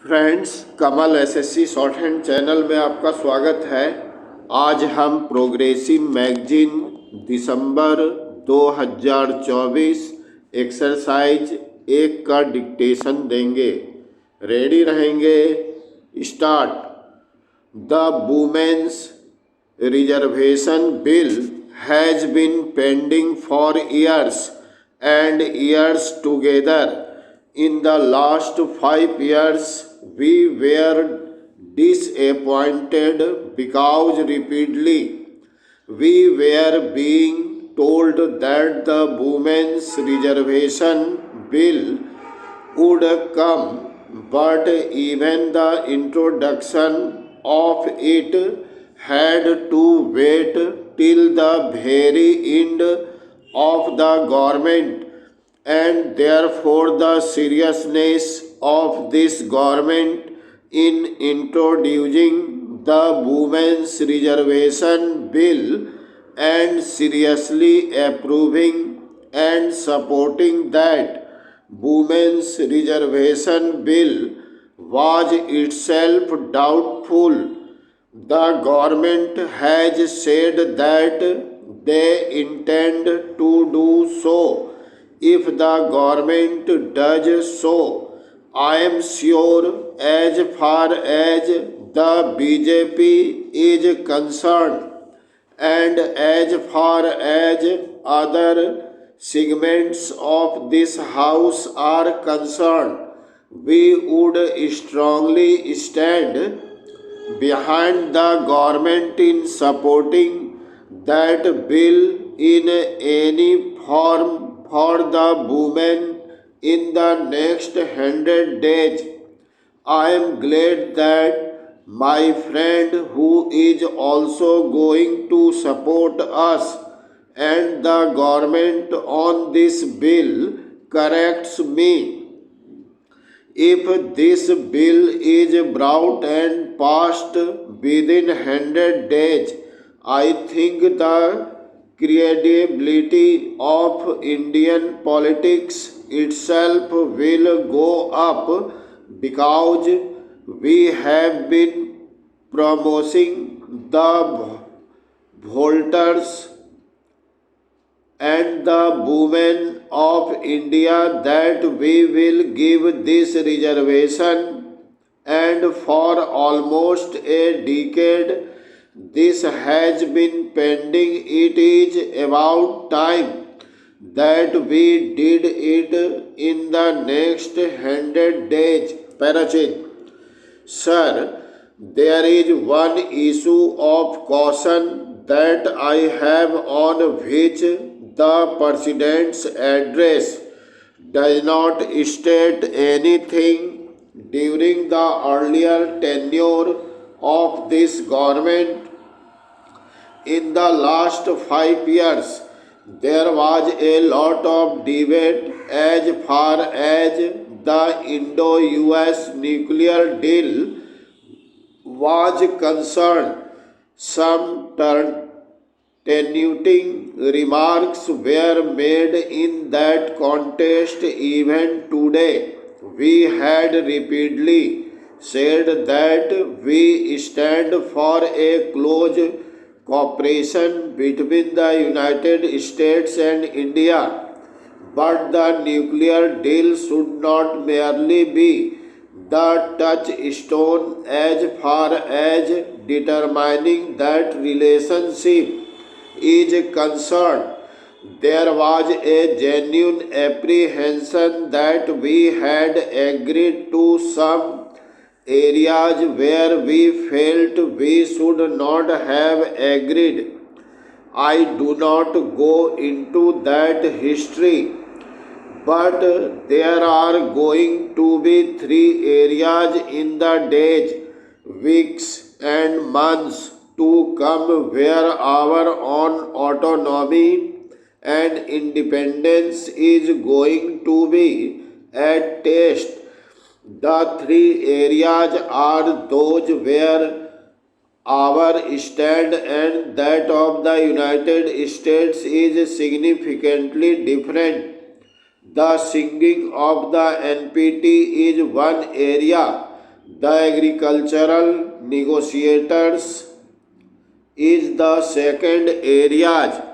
Friends, कमल SSC short hand channel में आपका स्वागत है। आज हम प्रोग्रेसिव मैगजीन दिसंबर 2024 एक्सरसाइज 1 का डिक्टेशन देंगे। रेडी रहेंगे? Start. The women's reservation bill has been pending for years and years together. In the last 5 years, we were disappointed because repeatedly we were being told that the women's reservation bill would come, but even the introduction of it had to wait till the very end of the government, and therefore the seriousness of this government in introducing the women's reservation bill and seriously approving and supporting that women's reservation bill was itself doubtful. The government has said that they intend to do so. If the government does so, I am sure as far as the BJP is concerned and as far as other segments of this house are concerned, we would strongly stand behind the government in supporting that bill in any form for the women in the next 100 days. I am glad that my friend who is also going to support us and the government on this bill corrects me. If this bill is brought and passed within 100 days, I think the credibility of Indian politics itself will go up, because we have been promising the voters and the women of India that we will give this reservation, and for almost a decade this has been pending. It is about time that we did it in the next 100 days. Parachin. Sir, there is one issue of caution that I have, on which the President's address does not state anything. During the earlier tenure of this government, in the last 5 years, there was a lot of debate as far as the Indo-US nuclear deal was concerned. Some tenuting remarks were made in that context. Even today, we had repeatedly said that we stand for a close cooperation between the United States and India. But the nuclear deal should not merely be the touchstone as far as determining that relationship is concerned. There was a genuine apprehension that we had agreed to some areas where we felt we should not have agreed. I do not go into that history, but there are going to be 3 areas in the days, weeks, and months to come where our own autonomy and independence is going to be at test. The 3 areas are those where our stand and that of the United States is significantly different. The singing of the NPT is one area The agricultural negotiators is the second areas